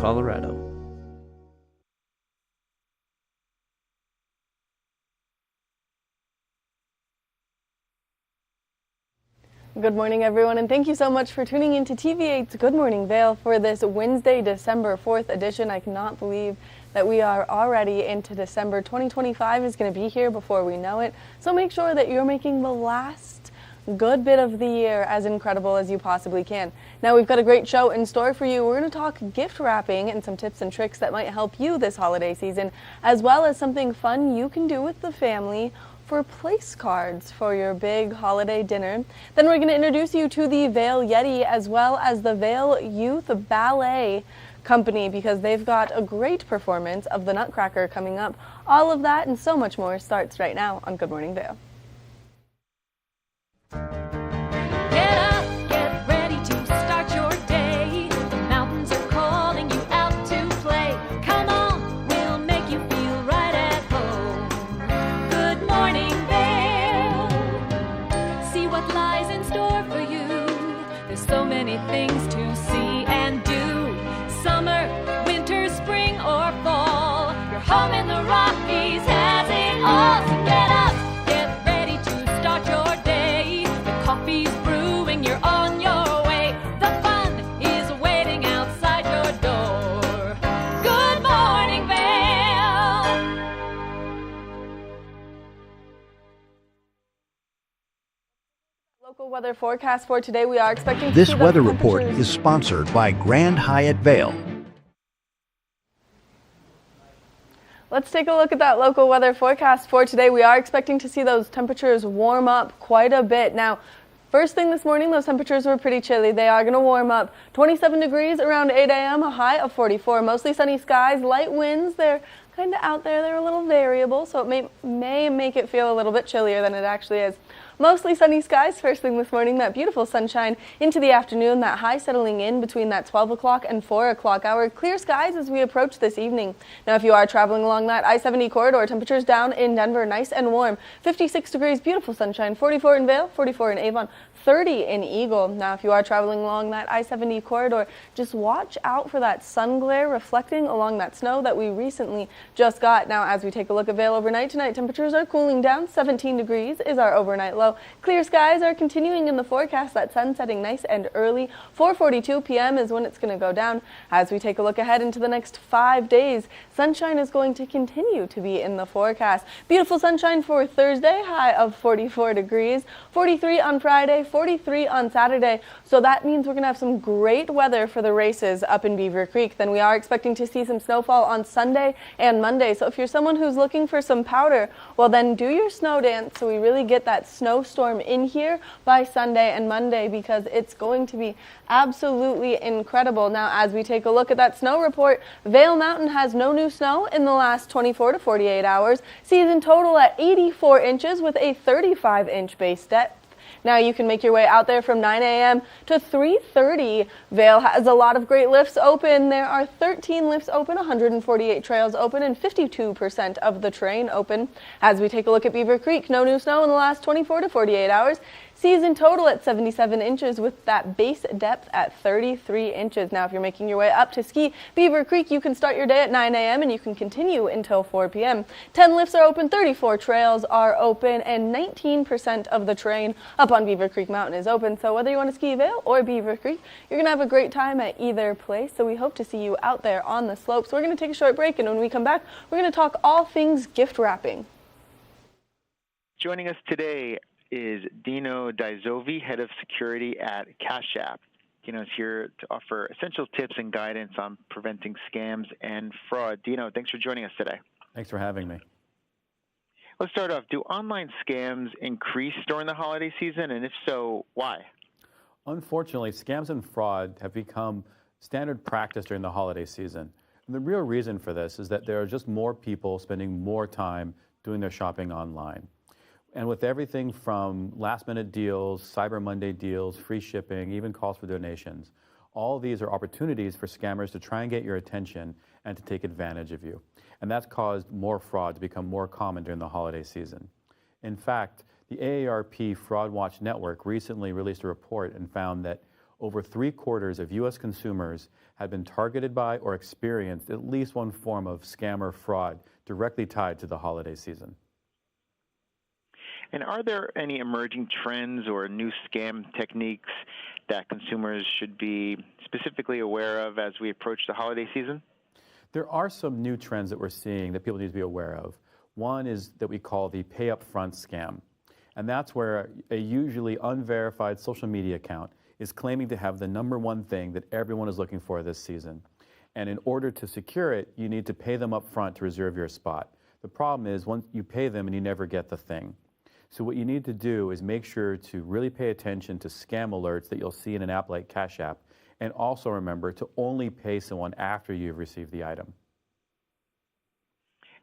Colorado. Good morning, everyone, and thank you so much for tuning in to TV8's Good Morning Vail for this Wednesday, December 4th edition. I cannot believe that we are already into December. 2025 is going to be here before we know it, so make sure that you're making the last good bit of the year as incredible as you possibly can. Now, we've got a great show in store for you. We're going to talk gift wrapping and some tips and tricks that might help you this holiday season, as well as something fun you can do with the family for place cards for your big holiday dinner. Then we're going to introduce you to the Vail Yeti as well as the Vail Youth Ballet Company, because they've got a great performance of the Nutcracker coming up. All of that and so much more starts right now on Good Morning Vail. Get up, get ready to start your day. The mountains are calling you out to play. Come on, we'll make you feel right at home. Good morning, Vail. See what lies in store for you. There's so many things to see and do. Summer, winter, spring, or fall. Your home in the Rockies has it all. So get up, get ready to start your day. The coffee's brewing, you're on your way. The fun is waiting outside your door. Good morning, Vail. Local weather forecast for today. We are expecting to This see the weather report temperatures- is sponsored by Grand Hyatt Vail. Let's take a look at that local weather forecast for today. We are expecting to see those temperatures warm up quite a bit. Now, first thing this morning, those temperatures were pretty chilly. They are going to warm up. 27 degrees around 8 a.m., a high of 44. Mostly sunny skies, light winds. They're kind of out there. They're a little variable, so it may make it feel a little bit chillier than it actually is. Mostly sunny skies first thing this morning, that beautiful sunshine into the afternoon, that high settling in between that 12 o'clock and 4 o'clock hour. Clear skies as we approach this evening. Now, if you are traveling along that I-70 corridor, temperatures down in Denver, nice and warm. 56 degrees, beautiful sunshine, 44 in Vail, 44 in Avon, 30 in Eagle. Now, if you are traveling along that I-70 corridor, just watch out for that sun glare reflecting along that snow that we recently just got. Now, as we take a look at Vail overnight tonight, temperatures are cooling down. 17 degrees is our overnight low. Clear skies are continuing in the forecast. That sun setting nice and early. 4:42 p.m. is when it's going to go down. As we take a look ahead into the next 5 days, sunshine is going to continue to be in the forecast. Beautiful sunshine for Thursday, high of 44 degrees. 43 on Friday, 43 on Saturday. So that means we're going to have some great weather for the races up in Beaver Creek. Then we are expecting to see some snowfall on Sunday and Monday. So if you're someone who's looking for some powder, well, then do your snow dance so we really get that snowstorm in here by Sunday and Monday, because it's going to be absolutely incredible. Now, as we take a look at that snow report, Vail Mountain has no new snow in the last 24 to 48 hours. Season total at 84 inches with a 35-inch base depth. Now, you can make your way out there from 9 a.m. to 3:30. Vail has a lot of great lifts open. There are 13 lifts open, 148 trails open, and 52% of the terrain open. As we take a look at Beaver Creek, no new snow in the last 24 to 48 hours. Season total at 77 inches with that base depth at 33 inches. Now, if you're making your way up to ski Beaver Creek, you can start your day at 9 a.m. and you can continue until 4 p.m. 10 lifts are open, 34 trails are open, and 19% of the terrain up on Beaver Creek Mountain is open. So whether you want to ski Vail or Beaver Creek, you're going to have a great time at either place. So we hope to see you out there on the slopes. We're going to take a short break, and when we come back, we're going to talk all things gift wrapping. Joining us today is Dino Dizovi, Head of Security at Cash App. Dino's here to offer essential tips and guidance on preventing scams and fraud. Dino, thanks for joining us today. Thanks for having me. Let's start off. Do online scams increase during the holiday season, and if so, why? Unfortunately, scams and fraud have become standard practice during the holiday season. And the real reason for this is that there are just more people spending more time doing their shopping online. And with everything from last-minute deals, Cyber Monday deals, free shipping, even calls for donations, all these are opportunities for scammers to try and get your attention and to take advantage of you. And that's caused more fraud to become more common during the holiday season. In fact, the AARP Fraud Watch Network recently released a report and found that over 3/4 of U.S. consumers had been targeted by or experienced at least one form of scam or fraud directly tied to the holiday season. And are there any emerging trends or new scam techniques that consumers should be specifically aware of as we approach the holiday season? There are some new trends that we're seeing that people need to be aware of. One is that we call the pay up front scam. And that's where a usually unverified social media account is claiming to have the number one thing that everyone is looking for this season. And in order to secure it, you need to pay them up front to reserve your spot. The problem is once you pay them and you never get the thing. So what you need to do is make sure to really pay attention to scam alerts that you'll see in an app like Cash App, and also remember to only pay someone after you've received the item.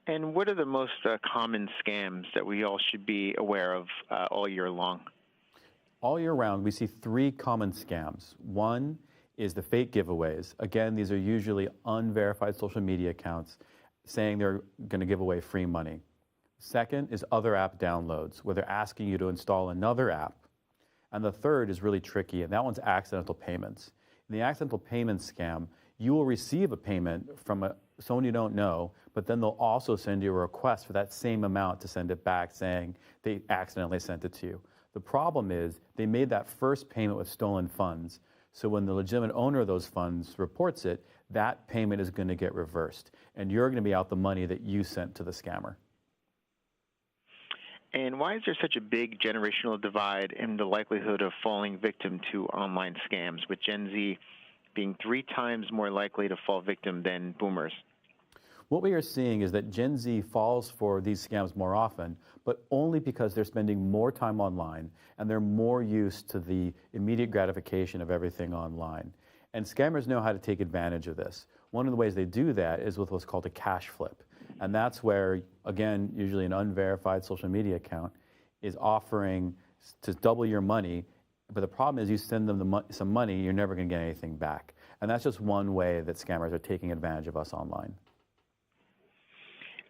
And what are the most common scams that we all should be aware of all year long? All year round, we see 3 common scams. One is the fake giveaways. Again, these are usually unverified social media accounts saying they're going to give away free money. Second is other app downloads, where they're asking you to install another app. And the third is really tricky, and that one's accidental payments. In the accidental payment scam, you will receive a payment from someone you don't know, but then they'll also send you a request for that same amount to send it back, saying they accidentally sent it to you. The problem is they made that first payment with stolen funds, so when the legitimate owner of those funds reports it, that payment is going to get reversed, and you're going to be out the money that you sent to the scammer. And why is there such a big generational divide in the likelihood of falling victim to online scams, with Gen Z being 3 times more likely to fall victim than boomers? What we are seeing is that Gen Z falls for these scams more often, but only because they're spending more time online and they're more used to the immediate gratification of everything online. And scammers know how to take advantage of this. One of the ways they do that is with what's called a cash flip. And that's where, again, usually an unverified social media account is offering to double your money. But the problem is you send them some money, you're never going to get anything back. And that's just one way that scammers are taking advantage of us online.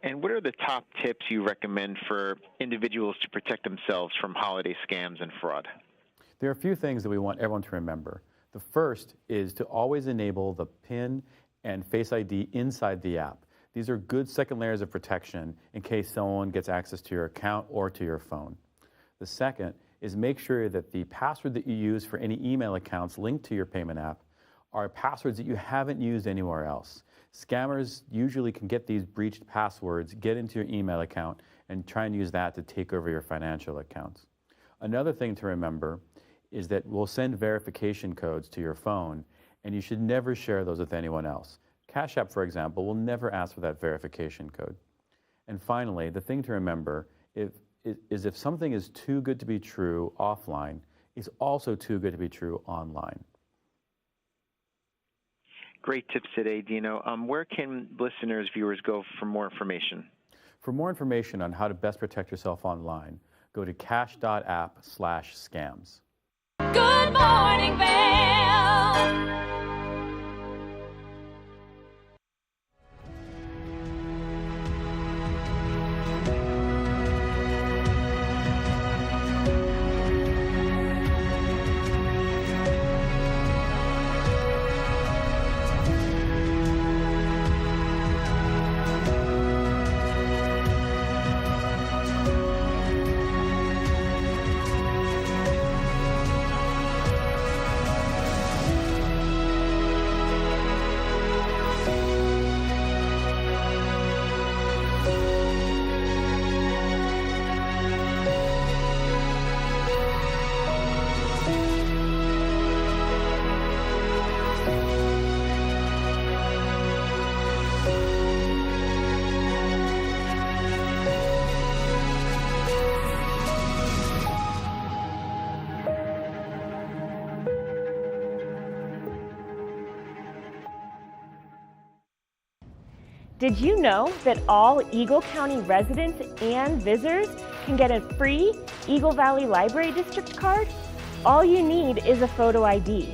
And what are the top tips you recommend for individuals to protect themselves from holiday scams and fraud? There are a few things that we want everyone to remember. The first is to always enable the PIN and Face ID inside the app. These are good second layers of protection in case someone gets access to your account or to your phone. The second is make sure that the password that you use for any email accounts linked to your payment app are passwords that you haven't used anywhere else. Scammers usually can get these breached passwords, get into your email account, and try and use that to take over your financial accounts. Another thing to remember is that we'll send verification codes to your phone, and you should never share those with anyone else. Cash App, for example, will never ask for that verification code. And finally, the thing to remember is if something is too good to be true offline, it's also too good to be true online. Great tips today, Dino. Where can listeners, viewers go for more information? For more information on how to best protect yourself online, go to cash.app/scams. Good morning, Vail. Did you know that all Eagle County residents and visitors can get a free Eagle Valley Library District card? All you need is a photo ID.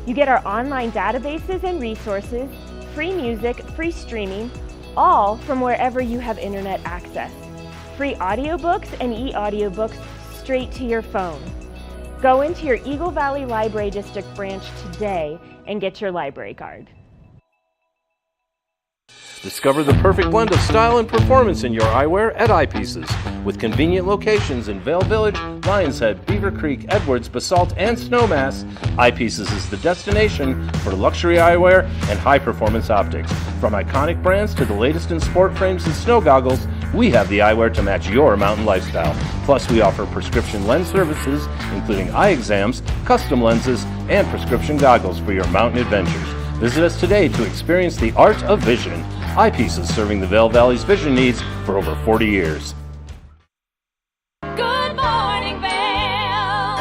You get our online databases and resources, free music, free streaming, all from wherever you have internet access. Free audiobooks and e-audiobooks straight to your phone. Go into your Eagle Valley Library District branch today and get your library card. Discover the perfect blend of style and performance in your eyewear at Eyepieces. With convenient locations in Vail Village, Lions Head, Beaver Creek, Edwards, Basalt, and Snowmass, Eyepieces is the destination for luxury eyewear and high-performance optics. From iconic brands to the latest in sport frames and snow goggles, we have the eyewear to match your mountain lifestyle. Plus, we offer prescription lens services, including eye exams, custom lenses, and prescription goggles for your mountain adventures. Visit us today to experience the art of vision. Eyepieces, serving the Vail Valley's vision needs for over 40 years. Good morning, Vail.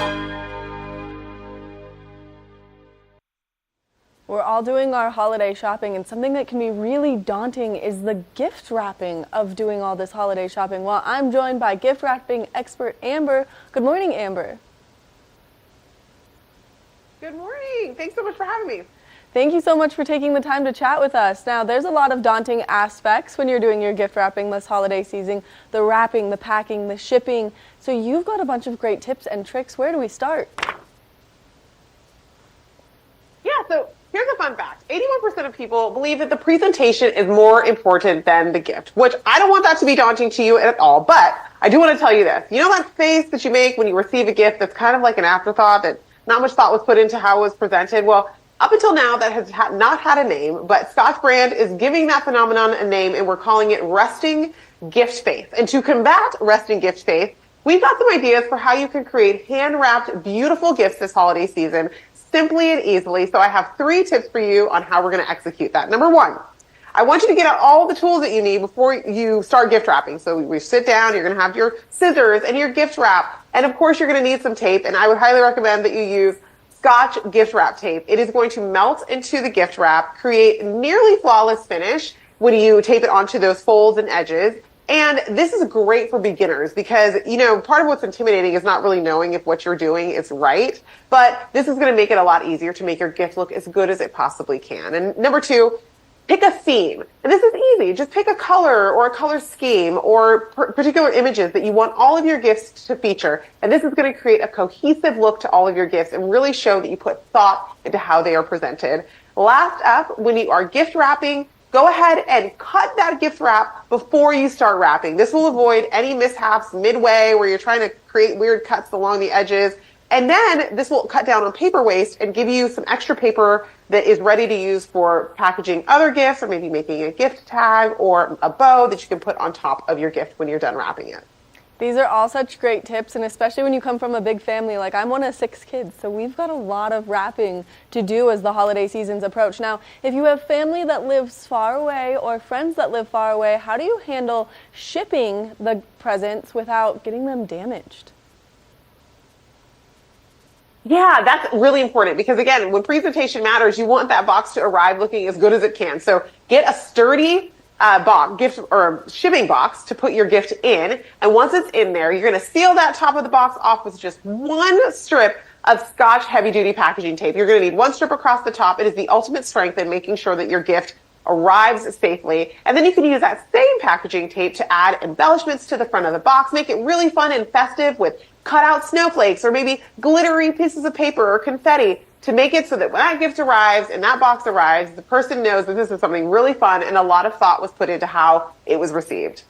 We're all doing our holiday shopping, and something that can be really daunting is the gift wrapping of doing all this holiday shopping. Well, I'm joined by gift wrapping expert Amber. Good morning, Amber. Good morning. Thanks so much for having me. Thank you so much for taking the time to chat with us. Now, there's a lot of daunting aspects when you're doing your gift wrapping this holiday season. The wrapping, the packing, the shipping. So you've got a bunch of great tips and tricks. Where do we start? Yeah, so here's a fun fact. 81% of people believe that the presentation is more important than the gift, which I don't want that to be daunting to you at all, but I do want to tell you this. You know that face that you make when you receive a gift that's kind of like an afterthought, that not much thought was put into how it was presented? Well, up until now, that has not had a name, but Scotch Brand is giving that phenomenon a name, and we're calling it resting gift faith. And to combat resting gift faith, we've got some ideas for how you can create hand-wrapped, beautiful gifts this holiday season, simply and easily. So I have 3 tips for you on how we're going to execute that. Number 1, I want you to get out all the tools that you need before you start gift wrapping. So we sit down, you're going to have your scissors and your gift wrap, and of course you're going to need some tape, and I would highly recommend that you use Scotch gift wrap tape. It is going to melt into the gift wrap, create nearly flawless finish when you tape it onto those folds and edges. And this is great for beginners because, you know, part of what's intimidating is not really knowing if what you're doing is right. But this is going to make it a lot easier to make your gift look as good as it possibly can. And number 2, pick a theme. And this is easy. Just pick a color or a color scheme or particular images that you want all of your gifts to feature. And this is going to create a cohesive look to all of your gifts and really show that you put thought into how they are presented. Last up, when you are gift wrapping, go ahead and cut that gift wrap before you start wrapping. This will avoid any mishaps midway where you're trying to create weird cuts along the edges. And then this will cut down on paper waste and give you some extra paper that is ready to use for packaging other gifts, or maybe making a gift tag or a bow that you can put on top of your gift when you're done wrapping it. These are all such great tips, and especially when you come from a big family. Like, I'm one of 6 kids, so we've got a lot of wrapping to do as the holiday seasons approach. Now, if you have family that lives far away or friends that live far away, how do you handle shipping the presents without getting them damaged? Yeah, that's really important because, again, when presentation matters, you want that box to arrive looking as good as it can. So get a sturdy gift or shipping box to put your gift in. And once it's in there, you're going to seal that top of the box off with just 1 strip of Scotch heavy-duty packaging tape. You're going to need 1 strip across the top. It is the ultimate strength in making sure that your gift arrives safely. And then you can use that same packaging tape to add embellishments to the front of the box, make it really fun and festive with cut out snowflakes or maybe glittery pieces of paper or confetti to make it so that when that gift arrives and that box arrives, the person knows that this is something really fun and a lot of thought was put into how it was received.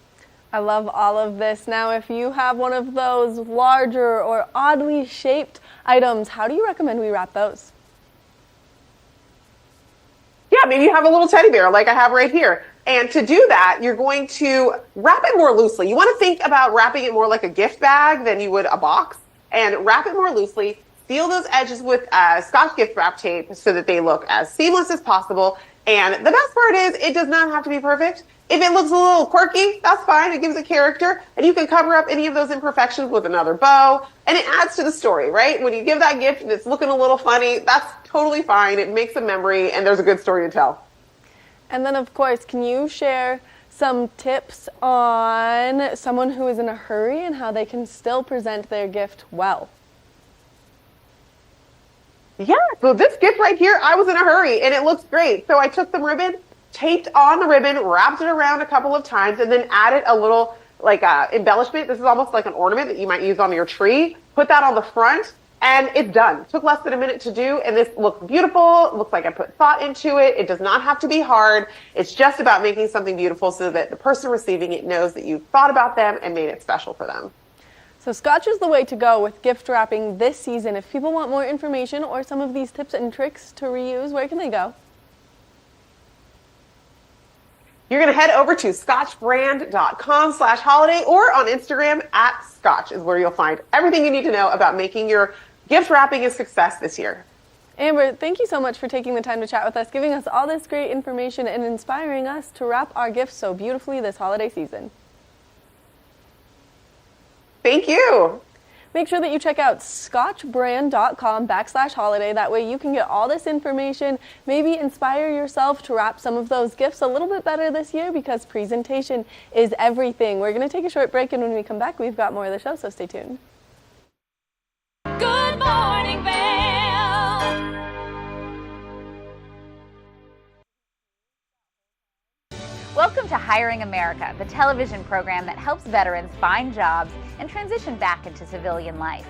I love all of this. Now, if you have one of those larger or oddly shaped items, how do you recommend we wrap those? Yeah, maybe you have a little teddy bear like I have right here. And to do that, you're going to wrap it more loosely. You want to think about wrapping it more like a gift bag than you would a box. And wrap it more loosely. Seal those edges with Scotch gift wrap tape so that they look as seamless as possible. And the best part is it does not have to be perfect. If it looks a little quirky, that's fine. It gives it character. And you can cover up any of those imperfections with another bow. And it adds to the story, right? When you give that gift and it's looking a little funny, that's totally fine. It makes a memory and there's a good story to tell. And then, of course, can you share some tips on someone who is in a hurry and how they can still present their gift well? Yeah, so this gift right here, I was in a hurry and it looks great. So I took some ribbon, taped on the ribbon, wrapped it around a couple of times, and then added a little embellishment. This is almost like an ornament that you might use on your tree. Put that on the front, And it's done. It took less than a minute to do, and this looks beautiful. It looks like I put thought into it. It does not have to be hard. It's just about making something beautiful so that the person receiving it knows that you thought about them and made it special for them. So Scotch is the way to go with gift wrapping this season. If people want more information or some of these tips and tricks to reuse, where can they go? You're going to head over to scotchbrand.com/holiday or on Instagram @Scotch is where you'll find everything you need to know about making your gift wrapping a success this year. Amber, thank you so much for taking the time to chat with us, giving us all this great information and inspiring us to wrap our gifts so beautifully this holiday season. Thank you. Make sure that you check out scotchbrand.com/holiday. That way you can get all this information, maybe inspire yourself to wrap some of those gifts a little bit better this year, because presentation is everything. We're going to take a short break, and when we come back, we've got more of the show, so stay tuned. Good morning, Vail. Welcome to Hiring America, the television program that helps veterans find jobs and transition back into civilian life.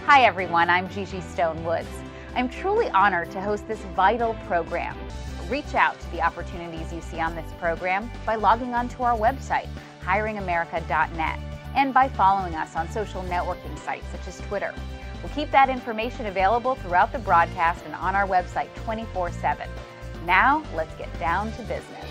Hi everyone, I'm Gigi Stone Woods. I'm truly honored to host this vital program. Reach out to the opportunities you see on this program by logging onto our website, hiringamerica.net, and by following us on social networking sites such as Twitter. We'll keep that information available throughout the broadcast and on our website 24/7. Now, let's get down to business.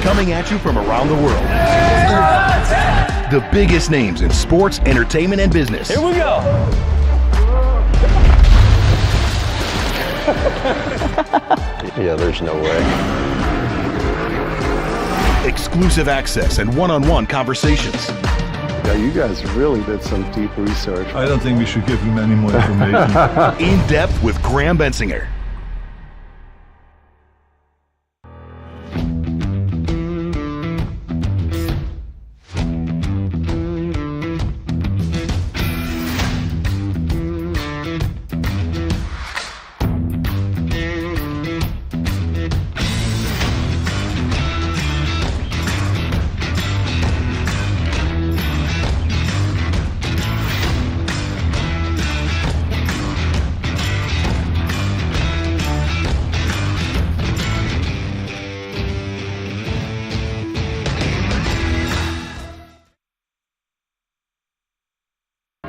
Coming at you from around the world. The biggest names in sports, entertainment, and business. Here we go. Yeah, there's no way. Exclusive access and one-on-one conversations. Yeah, you guys really did some deep research. I don't think we should give him any more information. In depth with Graham Bensinger.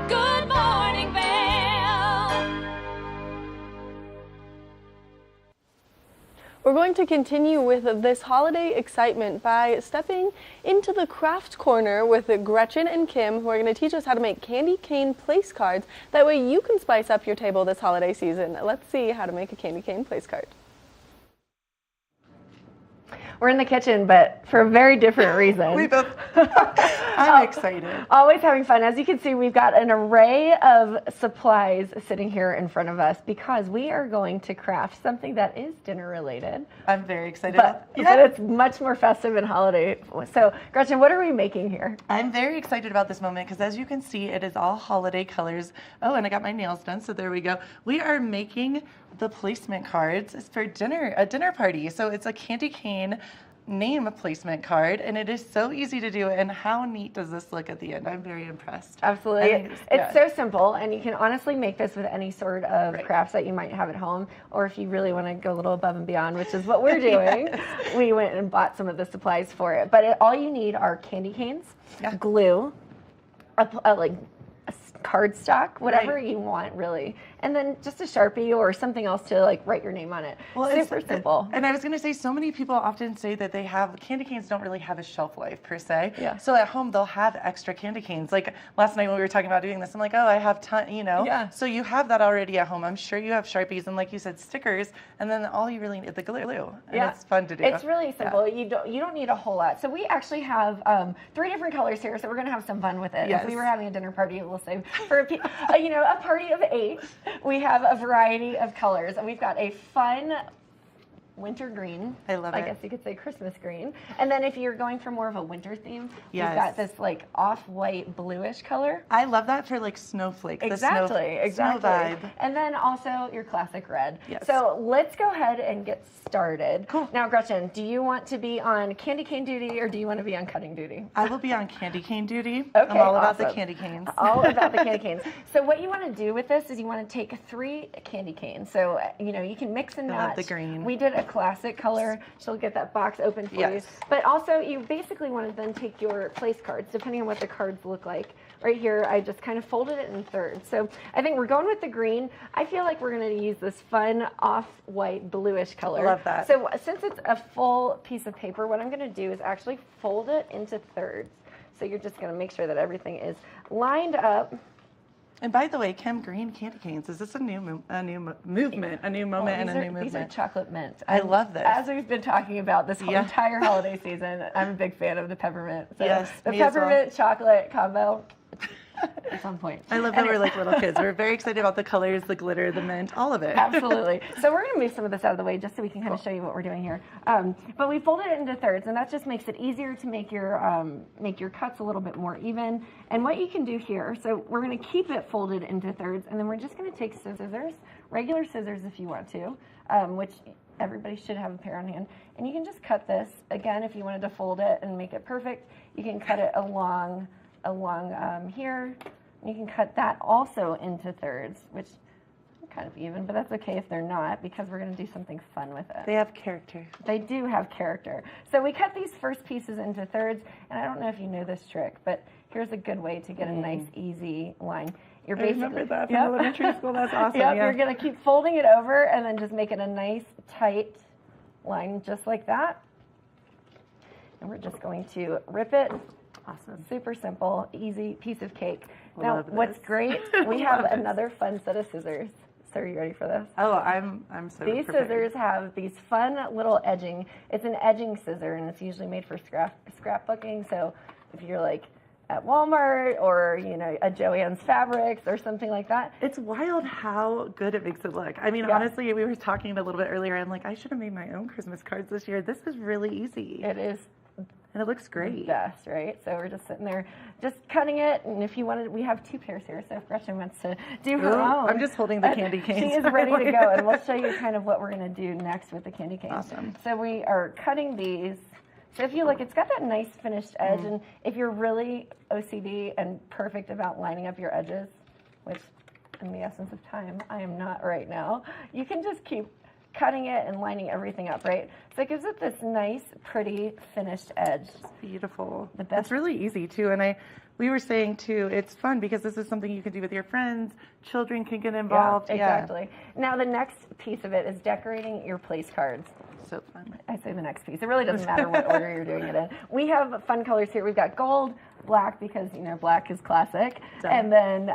Good morning, Vail. We're going to continue with this holiday excitement by stepping into the craft corner with Gretchen and Kim, who are going to teach us how to make candy cane place cards. That way you can spice up your table this holiday season. Let's see how to make a candy cane place card. We're in the kitchen, but for a very different reason. We both. I'm excited. Always having fun. As you can see, we've got an array of supplies sitting here in front of us because we are going to craft something that is dinner related. I'm very excited. But it's much more festive and holiday. So, Gretchen, what are we making here? I'm very excited about this moment because, as you can see, it is all holiday colors. Oh, and I got my nails done, so there we go. We are making the placement cards for a dinner party. So it's a candy cane name placement card, and it is so easy to do. And how neat does this look at the end? I'm very impressed. Absolutely. It's so simple, and you can honestly make this with any sort of crafts that you might have at home, or if you really want to go a little above and beyond, which is what we're doing. We went and bought some of the supplies for it. But all you need are candy canes, glue, like cardstock, whatever you want, really, and then just a Sharpie or something else to like write your name on it. Well, super simple. And I was going to say, so many people often say that candy canes don't really have a shelf life per se. Yeah. So at home they'll have extra candy canes. Like last night when we were talking about doing this, I'm like, oh, I have Yeah. So you have that already at home. I'm sure you have Sharpies and, like you said, stickers, and then all you really need is the glue. And it's fun to do. It's really simple. You don't need a whole lot. So we actually have 3 different colors here, so we're going to have some fun with it. Yes. If we were having a dinner party, we'll say for a party of 8, we have a variety of colors. And we've got a fun winter green. I love it. I guess you could say Christmas green. And then if you're going for more of a winter theme, Yes. we've got this like off-white bluish color. I love that for like snowflakes. Exactly. Snow vibe. And then also your classic red. Yes. So let's go ahead and get started. Cool. Now, Gretchen, do you want to be on candy cane duty or do you want to be on cutting duty? I will be on candy cane duty. Okay, I'm all about the awesome. candy canes. All about the candy canes. So what you want to do with this is you want to take 3 candy canes. So, you can mix and I match. love the green. We did a classic color. She'll get that box open for you. But also, you basically want to then take your place cards, depending on what the cards look like. Right here, I just kind of folded it in thirds. So I think we're going with the green. I feel like we're going to use this fun off-white bluish color. Love that. So since it's a full piece of paper, what I'm going to do is actually fold it into thirds. So you're just going to make sure that everything is lined up. And by the way, Chem Green candy canes, is this a new movement, a new moment, and a new movement? These are chocolate mint. I love this. As we've been talking about this whole entire holiday season, I'm a big fan of the peppermint. So yes, the me as well. peppermint chocolate combo. At some point. I love that we're like little kids. We're very excited about the colors, the glitter, the mint, all of it. Absolutely. So we're going to move some of this out of the way just so we can kind of show you what we're doing here. But we folded it into thirds, and that just makes it easier to make your cuts a little bit more even. And what you can do here, so we're going to keep it folded into thirds, and then we're just going to take scissors, regular scissors if you want to, which everybody should have a pair on hand. And you can just cut this. Again, if you wanted to fold it and make it perfect, you can cut it along here. You can cut that also into thirds, which are kind of even, but that's okay if they're not because we're going to do something fun with it. They have character. They do have character. So we cut these first pieces into thirds, and I don't know if you know this trick, but here's a good way to get a nice, easy line. You're I remember that from elementary school. That's awesome. You're going to keep folding it over and then just make it a nice, tight line just like that. And we're just going to rip it. Awesome. Super simple, easy piece of cake. Now, what's great, we have another fun set of scissors. So are you ready for this? Oh, I'm so These prepared. scissors have these fun little edging. It's an edging scissor, and it's usually made for scrapbooking. So if you're like at Walmart or, a Joann's Fabrics or something like that. It's wild how good it makes it look. I mean, honestly, we were talking a little bit earlier. I'm like, I should have made my own Christmas cards this year. This is really easy. It is. And it looks great. Best, right? So we're just sitting there, just cutting it. And if you wanted, we have 2 pairs here. So if Gretchen wants to do her own. I'm just holding the candy canes. She is ready to go. And we'll show you kind of what we're going to do next with the candy canes. Awesome. So we are cutting these. So if you look, it's got that nice finished edge. And if you're really OCD and perfect about lining up your edges, which in the essence of time, I am not right now, you can just keep cutting it and lining everything up, right? So it gives it this nice, pretty, finished edge. It's beautiful. The best. It's really easy, too. And we were saying, too, it's fun because this is something you can do with your friends. Children can get involved. Yeah, exactly. Now, the next piece of it is decorating your place cards. So fun. I say the next piece. It really doesn't matter what order you're doing it in. We have fun colors here. We've got gold, black, because, black is classic, and then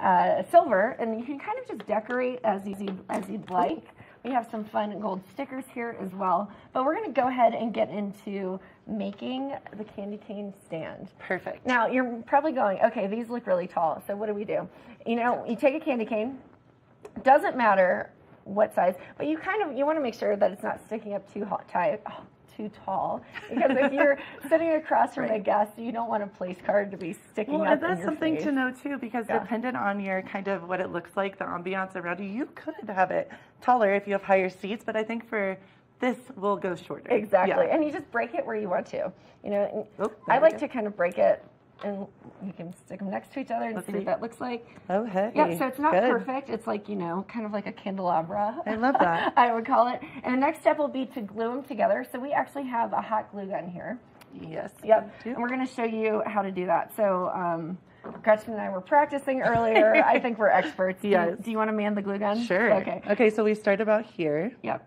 silver. And you can kind of just decorate as you'd like. We have some fun gold stickers here as well. But we're going to go ahead and get into making the candy cane stand. Perfect. Now, you're probably going, okay, these look really tall, so what do we do? You know, you take a candy cane, doesn't matter what size, but you want to make sure that it's not sticking up too tall, because if you're sitting across from a guest, you don't want a place card to be sticking up in your face. That's something to know too, because dependent on your kind of what it looks like, the ambiance around you, you could have it taller if you have higher seats, but I think for this, we'll go shorter. Exactly, Yeah. and you just break it where you want to. You know, I like to kind of break it, and you can stick them next to each other and see what that looks like. Oh, hey. Yeah, so it's not Good. perfect. It's like, you know, kind of like a candelabra. I love that. I would call it. And the next step will be to glue them together. So we actually have a hot glue gun here. Yes. Yep. And we're going to show you how to do that. So Gretchen and I were practicing earlier. I think we're experts. Yes. Do you want to man the glue gun? Sure. Okay. Okay, so we start about here. Yep.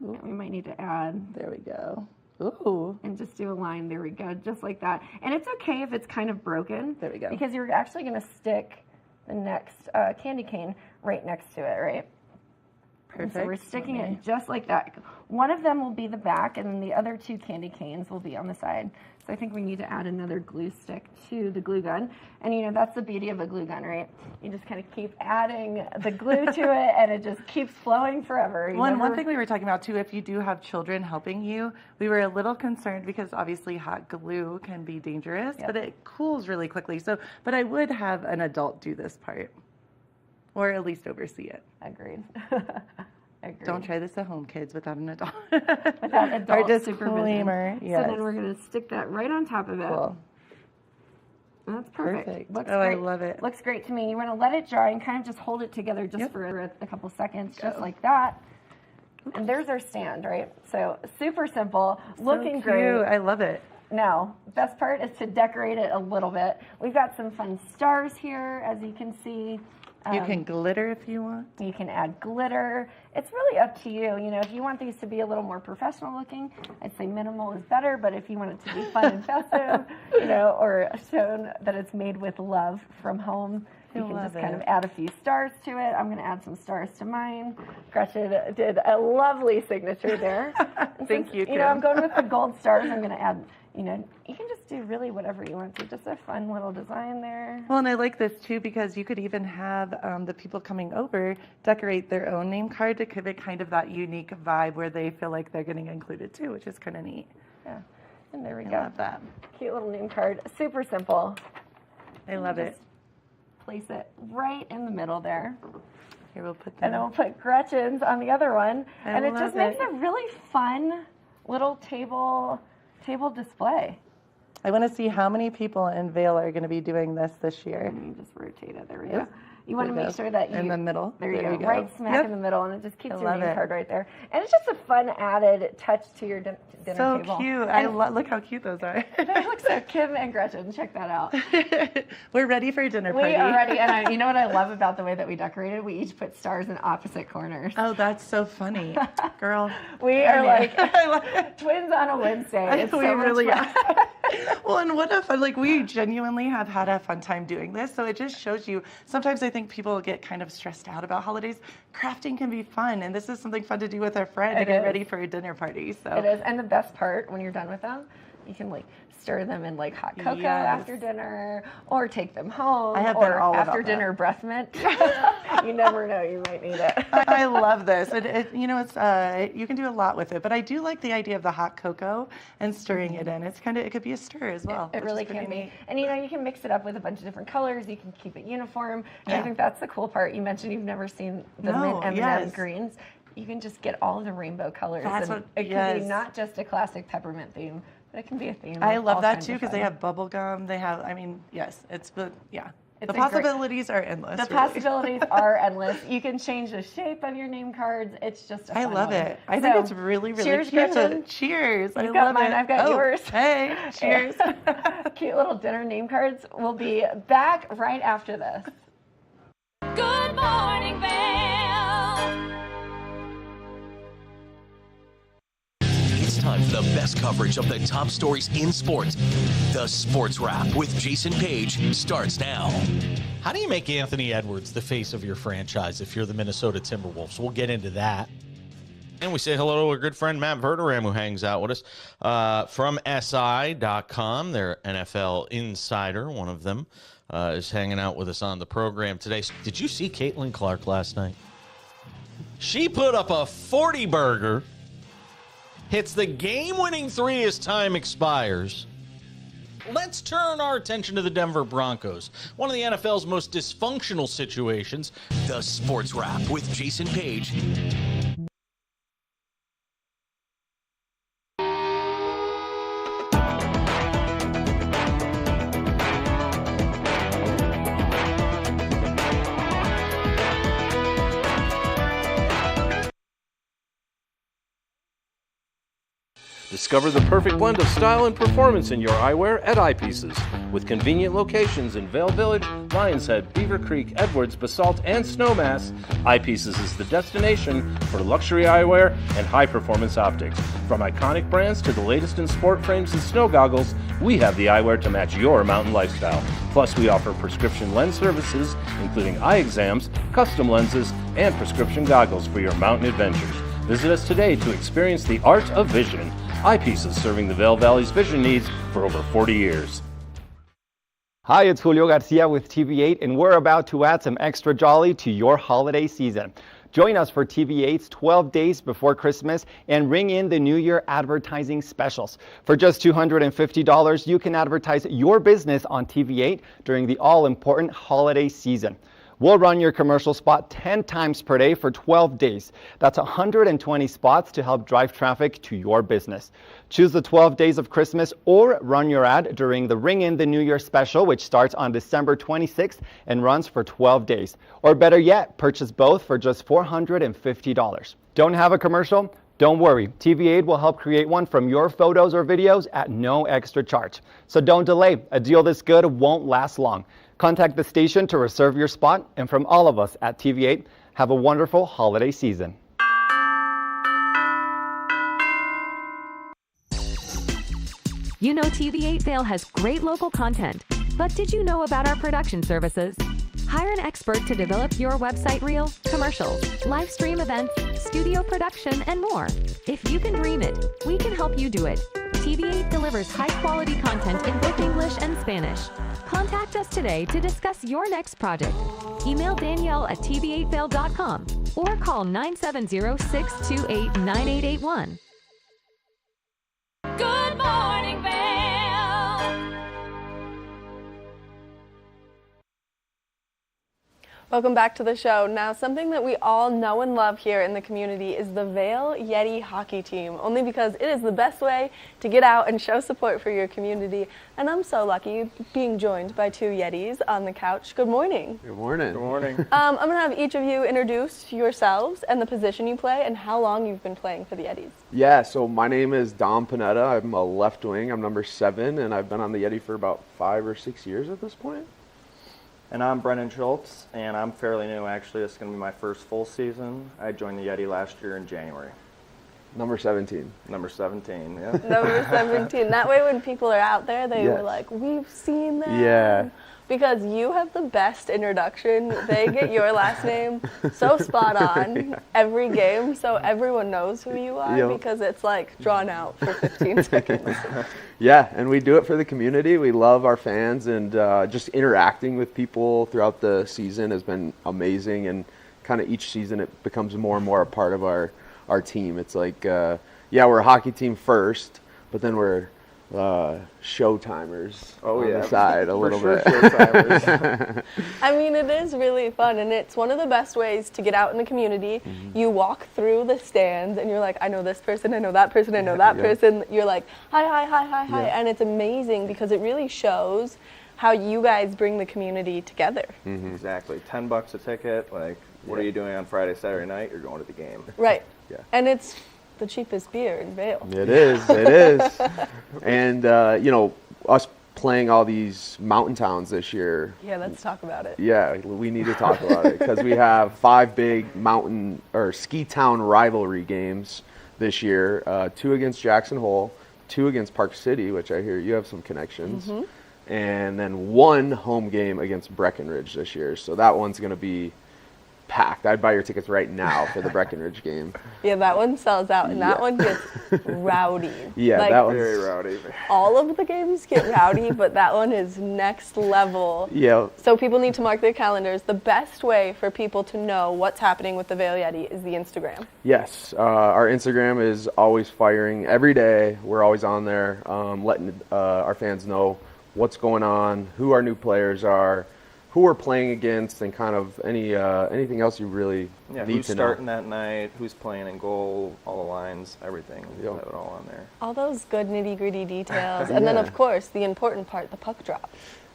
Ooh, we might need to add. There we go. Ooh. And just do a line. There we go. Just like that. And it's okay if it's kind of broken. There we go. Because you're actually going to stick the next candy cane right next to it, right? Perfect. And so we're sticking it just like that. One of them will be the back, and then the other two candy canes will be on the side. So I think we need to add another glue stick to the glue gun. And, you know, that's the beauty of a glue gun, right? You just kind of keep adding the glue to it, and it just keeps flowing forever. One thing we were talking about, too, if you do have children helping you, we were a little concerned because obviously hot glue can be dangerous, but it cools really quickly. So, but I would have an adult do this part, or at least oversee it. Agreed. Don't try this at home, kids, without an adult. Without adult Our supervision. disclaimer. Yes. So then we're going to stick that right on top of it. Cool. That's perfect. Looks Oh, great. I love it. Looks great to me. You want to let it dry and kind of just hold it together just for a couple seconds, just like that. And there's our stand, right? So super simple, looking so cute. great. I love it. Now, best part is to decorate it a little bit. We've got some fun stars here, as you can see. You can glitter if you want. You can add glitter. It's really up to you. You know, if you want these to be a little more professional looking, I'd say minimal is better. But if you want it to be fun and festive, you know, or shown that it's made with love from home, you can just kind of add a few stars to it. I'm going to add some stars to mine. Gretchen did a lovely signature there. Thank you, You know, I'm going with the gold stars. I'm going to add, you know, you can just do really whatever you want to. Just a fun little design there. Well, and I like this too because you could even have the people coming over decorate their own name card to give it kind of that unique vibe where they feel like they're getting included too, which is kind of neat. Yeah, and there we go. I love that. Cute little name card. Super simple. I love it. Place it right in the middle there. Here, we'll put that. And then we'll put Gretchen's on the other one. And it just makes a really fun little table display. I want to see how many people in Vail are going to be doing this year. Let me just rotate it. There we go. You want to make sure that you... In the middle. There you go. Right smack in the middle, and it just keeps your name it. card right there. And it's just a fun added touch to your dinner so table. So cute. Look how cute those are. They look so Kim and Gretchen. Check that out. We're ready for a dinner party. We are ready. And you know what I love about the way that we decorated? We each put stars in opposite corners. Oh, that's so funny. Girl. We are like twins on a Wednesday. It's we so really much fun. are. Well, and what if, like, we genuinely have had a fun time doing this. So it just shows you, sometimes I think people get kind of stressed out about holidays. Crafting can be fun. And this is something fun to do with our friend to get ready for a dinner party. So it is. And the best part, when you're done with them, you can like stir them in like hot cocoa after dinner, or take them home, I have or been all after about dinner breath mint. You never know, you might need it. I love this. You know, it's you can do a lot with it, but I do like the idea of the hot cocoa and stirring it in. It's kind of, it could be a stir as well. It really can be. And you know, you can mix it up with a bunch of different colors. You can keep it uniform. And I think that's the cool part. You mentioned you've never seen the mint M&M greens. You can just get all of the rainbow colors. That's and it can be not just a classic peppermint theme, but it can be a theme. I love that too because they have bubble gum. They have, I mean, yes, the possibilities are endless. The possibilities are endless. You can change the shape of your name cards. It's just a fun I love one. it. I think it's really, really cheers, cute. Gretchen. Cheers. You've got mine. I've got yours. Hey, cheers. Cute little dinner name cards. We'll be back right after this. Good morning, Vail. It's time for the best coverage of the top stories in sports. The Sports Wrap with Jason Page starts now. How do you make Anthony Edwards the face of your franchise if you're the Minnesota Timberwolves? We'll get into that. And we say hello to our good friend Matt Verderam, who hangs out with us from SI.com. Their NFL insider, one of them, is hanging out with us on the program today. Did you see Caitlin Clark last night? She put up a 40-burger, hits the game-winning three as time expires. Let's turn our attention to the Denver Broncos, one of the NFL's most dysfunctional situations. The Sports Wrap with Jason Page. Discover the perfect blend of style and performance in your eyewear at Eyepieces. With convenient locations in Vail Village, Lions Head, Beaver Creek, Edwards, Basalt, and Snowmass, Eyepieces is the destination for luxury eyewear and high-performance optics. From iconic brands to the latest in sport frames and snow goggles, we have the eyewear to match your mountain lifestyle. Plus, we offer prescription lens services, including eye exams, custom lenses, and prescription goggles for your mountain adventures. Visit us today to experience the art of vision. Eyepieces, serving the Vail Valley's vision needs for over 40 years. Hi, it's Julio Garcia with TV8, and we're about to add some extra jolly to your holiday season. Join us for TV8's 12 Days Before Christmas and ring in the New Year advertising specials. For just $250, you can advertise your business on TV8 during the all-important holiday season. We'll run your commercial spot 10 times per day for 12 days. That's 120 spots to help drive traffic to your business. Choose the 12 Days of Christmas or run your ad during the Ring in the New Year special, which starts on December 26th and runs for 12 days. Or better yet, purchase both for just $450. Don't have a commercial? Don't worry, TV8 will help create one from your photos or videos at no extra charge. So don't delay. A deal this good won't last long. Contact the station to reserve your spot, and from all of us at TV8, have a wonderful holiday season. You know TV8 Vail has great local content, but did you know about our production services? Hire an expert to develop your website reel, commercials, live stream events, studio production, and more. If you can dream it, we can help you do it. TV8 delivers high-quality content in both English and Spanish. Contact us today to discuss your next project. Email Danielle at tv8vail.com or call 970-628-9881. Good morning, Vail. Welcome back to the show. Now, something that we all know and love here in the community is the Vail Yeti hockey team, only because it is the best way to get out and show support for your community. And I'm so lucky being joined by two Yetis on the couch. Good morning. Good morning. Good morning. I'm going to have each of you introduce yourselves and the position you play and how long you've been playing for the Yetis. Yeah, so my name is Dom Panetta. I'm a left wing. I'm number 7, and I've been on the Yeti for about 5 or 6 years at this point. And I'm Brennan Schultz, and I'm fairly new, actually. This is going to be my first full season. I joined the Yeti last year in January. Number 17. Number 17, yeah. Number 17. That way when people are out there, they Yes. were like, we've seen that. Yeah. Because you have the best introduction. They get your last name so spot on every game, so everyone knows who you are Yep. because it's like drawn out for 15 seconds. Yeah, and we do it for the community. We love our fans, and just interacting with people throughout the season has been amazing, and kind of each season it becomes more and more a part of our team. It's like, yeah, we're a hockey team first, but then we're showtimers on the side a little bit. I mean, it is really fun, and it's one of the best ways to get out in the community. Mm-hmm. You walk through the stands, and you're like, I know this person, I know that person, I know that person. You're like, hi, Yeah. and it's amazing because it really shows how you guys bring the community together. Mm-hmm. Exactly. $10 a ticket. Like, what are you doing on Friday, Saturday night? You're going to the game. Right. Yeah. And it's the cheapest beer in Vail. It is. And, you know, us playing all these mountain towns this year. Yeah, let's talk about it. Yeah, we need to talk about it because we have 5 big mountain or ski town rivalry games this year. 2 against Jackson Hole, 2 against Park City, which I hear you have some connections. Mm-hmm. and then one home game against Breckenridge this year. So that one's going to be packed. I'd buy your tickets right now for the Breckenridge game. Yeah, that one sells out, and that one gets rowdy. Yeah, like, that one's very rowdy. All of the games get rowdy, but that one is next level. Yeah. So people need to mark their calendars. The best way for people to know what's happening with the Vail Yeti is the Instagram. Yes, our Instagram is always firing every day. We're always on there, letting our fans know what's going on, who our new players are, who we're playing against, and kind of anything else you really need who's to starting know. that night, who's playing in goal, all the lines, everything. We have it all on there. All those good nitty-gritty details. And then, of course, the important part, the puck drop.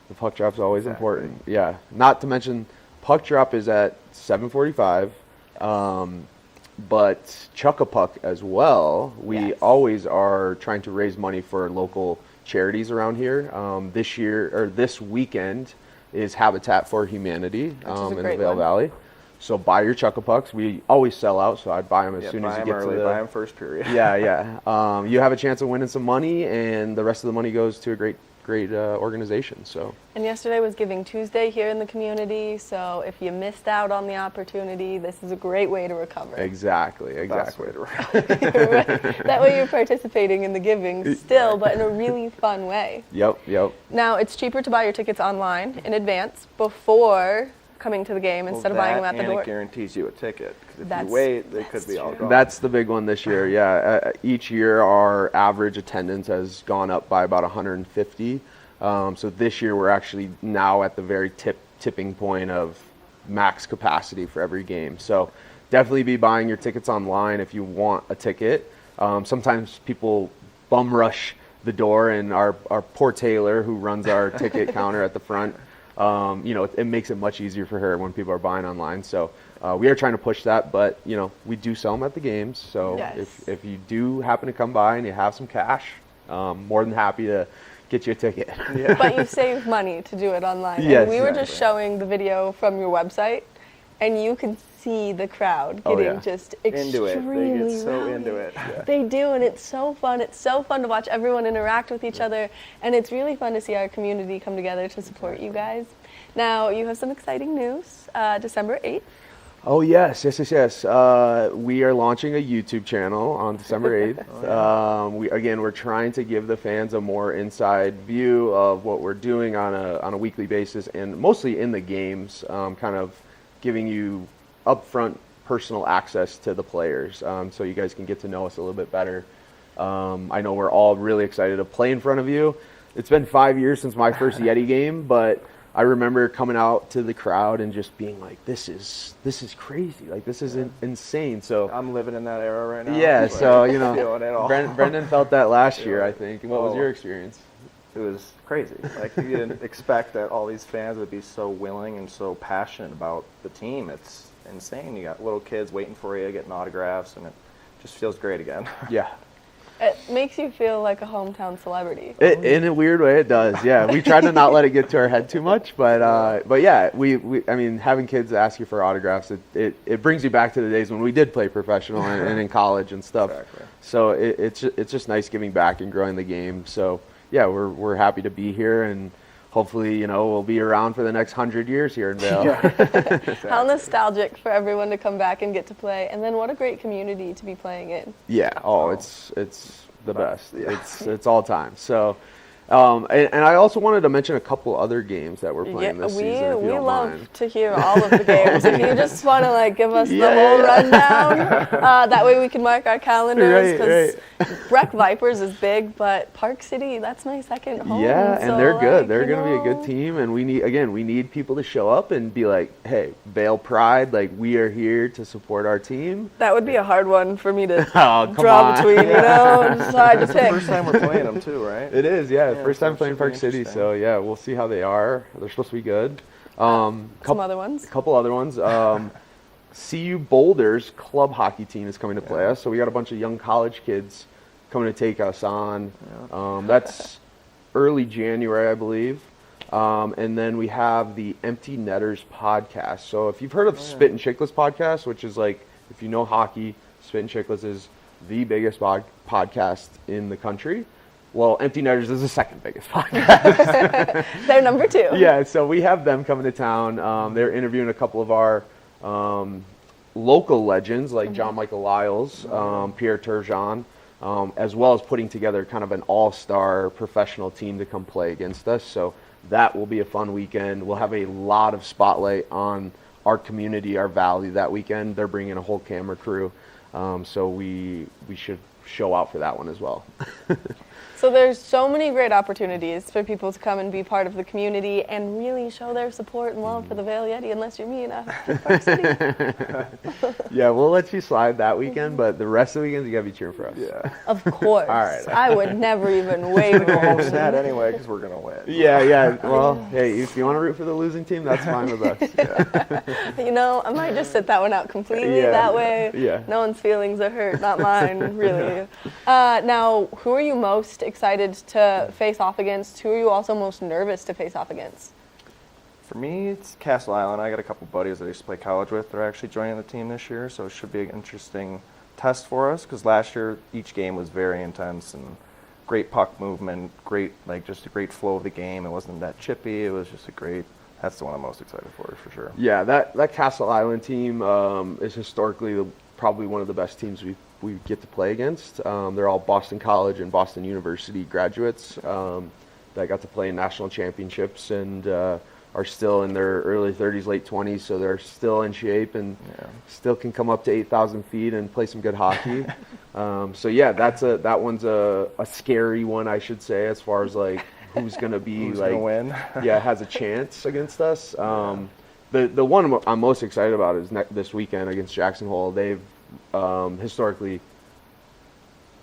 The puck drop's always important. Yeah, not to mention puck drop is at 7:45, but Chuck-a-Puck as well. We always are trying to raise money for local charities around here. This weekend is Habitat for Humanity in the Vail Valley. So buy your Chuck-a-Pucks. We always sell out, so I'd buy them as soon as you get early, to the... buy them first period. Yeah. You have a chance of winning some money, and the rest of the money goes to a great organization. So. And yesterday was Giving Tuesday here in the community, so if you missed out on the opportunity, this is a great way to recover. Exactly. Best way to recover. That way you're participating in the giving still, but in a really fun way. Yep. Now, it's cheaper to buy your tickets online in advance before coming to the game instead of buying them at the door. It guarantees you a ticket. Because if That's- you wait, they could be all gone. That's the big one this year. Yeah, each year our average attendance has gone up by about 150. So this year we're actually now at the very tipping point of max capacity for every game. So definitely be buying your tickets online if you want a ticket. Sometimes people bum rush the door, and our poor Taylor, who runs our ticket counter at the front, it makes it much easier for her when people are buying online. So we are trying to push that, but we do sell them at the games. So if you do happen to come by and you have some cash, more than happy to get you a ticket. Yeah. But you save money to do it online. Yes, and we were just showing the video from your website, and you can see the crowd getting just extremely They get so rowdy. into it. They do, and it's so fun. It's so fun to watch everyone interact with each other, and it's really fun to see our community come together to support you guys. Now, you have some exciting news. December 8th. Oh, yes. We are launching a YouTube channel on December 8th. We're trying to give the fans a more inside view of what we're doing on a weekly basis, and mostly in the games, kind of giving you upfront personal access to the players, so you guys can get to know us a little bit better. I know we're all really excited to play in front of you. It's been 5 years since my first Yeti game, but I remember coming out to the crowd and just being like, this is crazy. Like, this is insane. So I'm living in that era right now. Yeah, so, feeling it all. Brendan felt that last year, I think. What was your experience? It was crazy. Like, you didn't expect that all these fans would be so willing and so passionate about the team. It's insane. You got little kids waiting for you, getting autographs, and it just feels great again. Yeah. It makes you feel like a hometown celebrity. In a weird way, it does. Yeah, we try to not let it get to our head too much, but yeah, I mean, having kids ask you for autographs, it brings you back to the days when we did play professional and in college and stuff. Exactly. So it's just nice giving back and growing the game. So yeah, we're happy to be here, and hopefully we'll be around for the next 100 years here in Vail. How nostalgic for everyone to come back and get to play, and then what a great community to be playing in. Yeah. It's the best. Yeah. It's all time. So, and I also wanted to mention a couple other games that we're playing this season. If you we don't love mind. to hear all of the games. If you just want to give us the whole rundown, that way we can mark our calendars. Because Breck Vipers is big, but Park City, that's my second home. Yeah, so and they're good. They're going to be a good team, and we need people to show up and be like, hey, Vail Pride, we are here to support our team. That would be a hard one for me to come draw on. between. It's hard to pick. It's the first time we're playing them too, right? It is, yeah. First time playing Park City, so yeah, we'll see how they are. They're supposed to be good. Some other ones. A couple other ones. CU Boulder's club hockey team is coming to play us, so we got a bunch of young college kids coming to take us on. That's early January, I believe. And then we have the Empty Netters podcast. So if you've heard of Spit and Chicklets podcast, which is if you know hockey, Spit and Chicklets is the biggest podcast in the country. well, Empty Netters is the second biggest podcast. They're number 2. Yeah, so we have them coming to town. They're interviewing a couple of our local legends like John Michael Lyles, Pierre Turgeon, as well as putting together kind of an all-star professional team to come play against us. So that will be a fun weekend. We'll have a lot of spotlight on our community, our valley that weekend. They're bringing a whole camera crew, so we should show out for that one as well. So there's so many great opportunities for people to come and be part of the community and really show their support and love for the Vail Yeti, unless you're me and I have to keep varsity. Yeah, we'll let you slide that weekend, but the rest of the weekends you gotta be cheering for us. Yeah. Of course. All right. I would never even waver. Go home sad anyway because we're gonna win. Yeah. Well, hey, if you want to root for the losing team, that's fine with us. Yeah. You know, I might just sit that one out completely. That way, no one's feelings are hurt, not mine, really. Now, who are you most excited to face off against? Who are you also most nervous to face off against? For me, it's Castle Island. I got a couple buddies that I used to play college with. They're actually joining the team this year, so it should be an interesting test for us because last year each game was very intense and great puck movement, just a great flow of the game. It wasn't that chippy. It was just that's the one I'm most excited for sure. Yeah, that Castle Island team is historically probably one of the best teams we get to play against. They're all Boston College and Boston University graduates that got to play in national championships and are still in their early 30s, late 20s, so they're still in shape and still can come up to 8,000 feet and play some good hockey. So yeah, that one's a scary one, I should say, as far as like who's gonna be who's gonna win. has a chance against us. The one I'm most excited about is this weekend against Jackson Hole. They've historically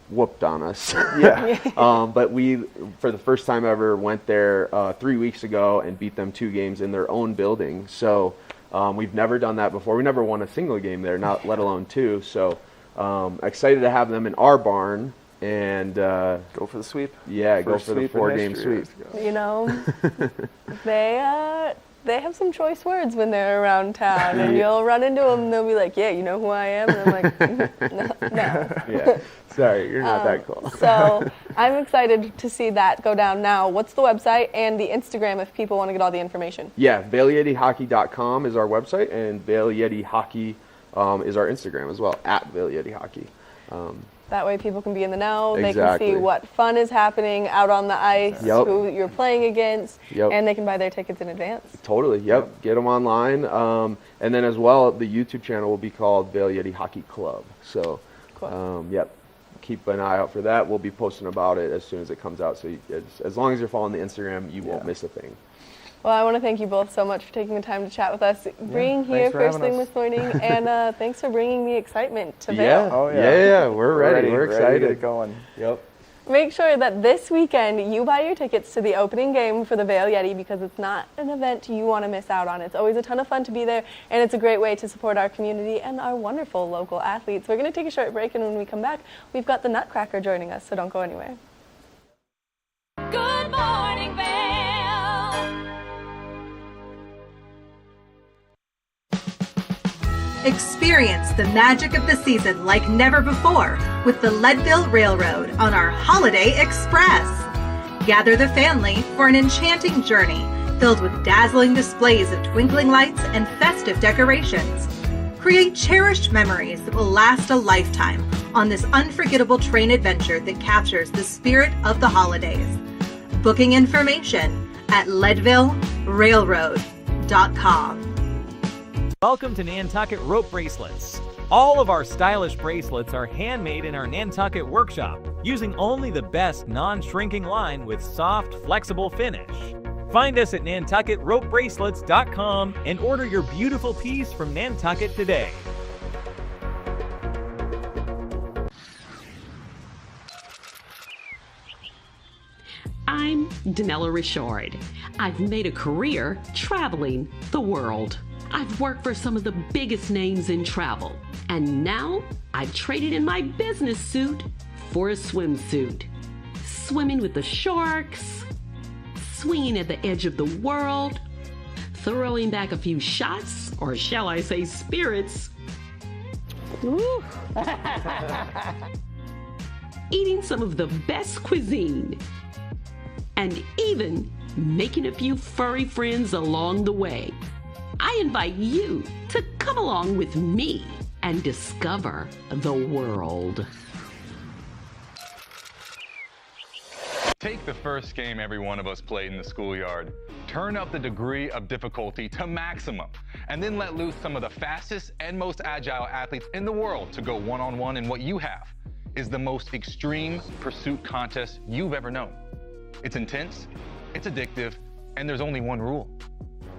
whooped on us. But we, for the first time ever, went there 3 weeks ago and beat them 2 games in their own building. So we've never done that before. We never won a single game there, not let alone 2. So excited to have them in our barn and go for the sweep. Yeah, go for the 4-game sweep. You know, they have some choice words when they're around town, and you'll run into them and they'll be like, yeah, you know who I am? And I'm like, no. Yeah, sorry, you're not that cool. So I'm excited to see that go down now. What's the website and the Instagram if people want to get all the information? Yeah, VailYetiHockey.com is our website, and Vail Yeti Hockey is our Instagram as well, at Vail Yeti Hockey. That way people can be in the know. Exactly. They can see what fun is happening out on the ice, Yep. who you're playing against, Yep. and they can buy their tickets in advance. Totally, yep. Get them online. And then as well, the YouTube channel will be called Vail Yeti Hockey Club. So, yep, keep an eye out for that. We'll be posting about it as soon as it comes out. So as long as you're following the Instagram, you won't miss a thing. Well, I want to thank you both so much for taking the time to chat with us, being here first thing this morning, and thanks for bringing the excitement to Vail. Yeah, we're ready. We're excited. Ready to get going. Yep. Make sure that this weekend you buy your tickets to the opening game for the Vail Yeti because it's not an event you want to miss out on. It's always a ton of fun to be there, and it's a great way to support our community and our wonderful local athletes. We're going to take a short break, and when we come back, we've got the Nutcracker joining us, so don't go anywhere. Good morning, Vail. Experience the magic of the season like never before with the Leadville Railroad on our Holiday Express. Gather the family for an enchanting journey filled with dazzling displays of twinkling lights and festive decorations. Create cherished memories that will last a lifetime on this unforgettable train adventure that captures the spirit of the holidays. Booking information at leadvillerailroad.com. Welcome to Nantucket Rope Bracelets. All of our stylish bracelets are handmade in our Nantucket workshop using only the best non-shrinking line with soft, flexible finish. Find us at nantucketropebracelets.com and order your beautiful piece from Nantucket today. I'm Danella Richard. I've made a career traveling the world. I've worked for some of the biggest names in travel, and now I've traded in my business suit for a swimsuit. Swimming with the sharks, swinging at the edge of the world, throwing back a few shots, or shall I say spirits. eating some of the best cuisine, and even making a few furry friends along the way. I invite you to come along with me and discover the world. Take the first game every one of us played in the schoolyard. Turn up the degree of difficulty to maximum, and then let loose some of the fastest and most agile athletes in the world to go one-on-one in what you have is the most extreme pursuit contest you've ever known. It's intense, it's addictive, and there's only one rule.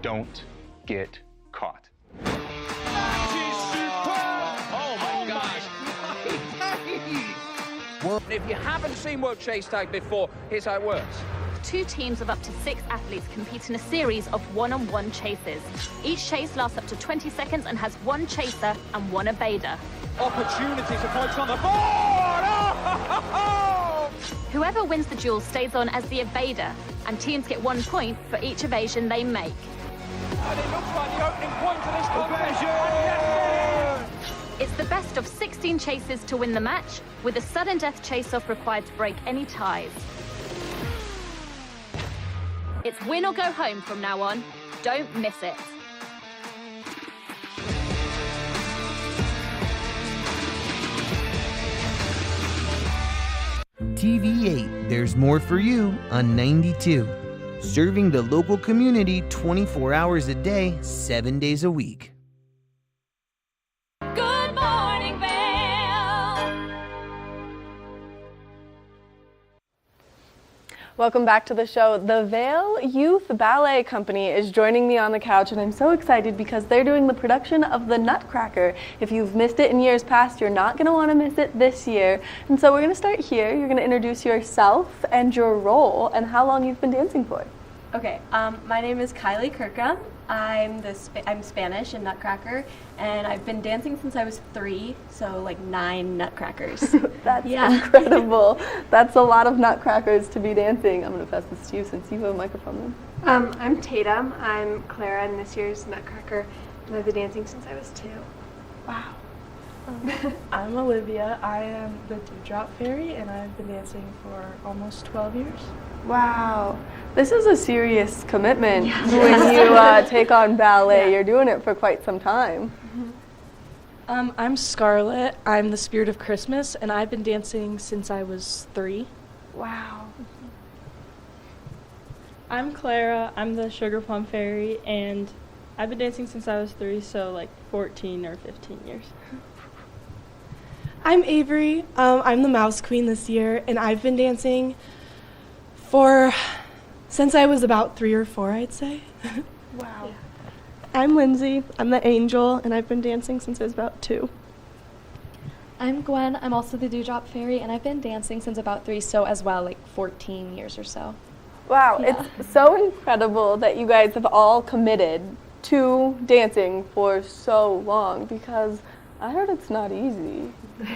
Don't get caught. Oh my gosh. If you haven't seen World Chase Tag before, here's how it works. 2 teams of up to 6 athletes compete in a series of one-on-one chases. Each chase lasts up to 20 seconds and has 1 chaser and 1 evader. Opportunity to focus on the board! Oh! Whoever wins the duel stays on as the evader, and teams get 1 point for each evasion they make. And it looks like the opening point of this contest. It's the best of 16 chases to win the match, with a sudden death chase-off required to break any ties. It's win or go home from now on. Don't miss it. TV8, there's more for you on 92. Serving the local community 24 hours a day, 7 days a week. Good morning, Vail. Welcome back to the show. The Vail Youth Ballet Company is joining me on the couch, and I'm so excited because they're doing the production of the Nutcracker. If you've missed it in years past, you're not going to want to miss it this year. And so we're going to start here. You're going to introduce yourself and your role and how long you've been dancing for. Okay, my name is Kylie Kirkham. I'm Spanish in Nutcracker, and I've been dancing since I was 3, so like 9 Nutcrackers. That's incredible. That's a lot of Nutcrackers to be dancing. I'm going to pass this to you since you have a microphone then. I'm Tatum. I'm Clara in this year's Nutcracker, and I've been dancing since I was 2. Wow. I'm Olivia. I am the Dewdrop Fairy, and I've been dancing for almost 12 years. Wow. This is a serious commitment when you take on ballet. Yeah. You're doing it for quite some time. Mm-hmm. I'm Scarlett. I'm the Spirit of Christmas, and I've been dancing since I was 3. Wow. I'm Clara. I'm the Sugar Plum Fairy, and I've been dancing since I was 3, so like 14 or 15 years. I'm Avery. I'm the Mouse Queen this year, and I've been dancing since I was about 3 or 4, I'd say. Wow. Yeah. I'm Lindsay. I'm the Angel, and I've been dancing since I was about 2. I'm Gwen. I'm also the Dewdrop Fairy, and I've been dancing since about 3, so as well, like 14 years or so. Wow, yeah. It's so incredible that you guys have all committed to dancing for so long, because I heard it's not easy.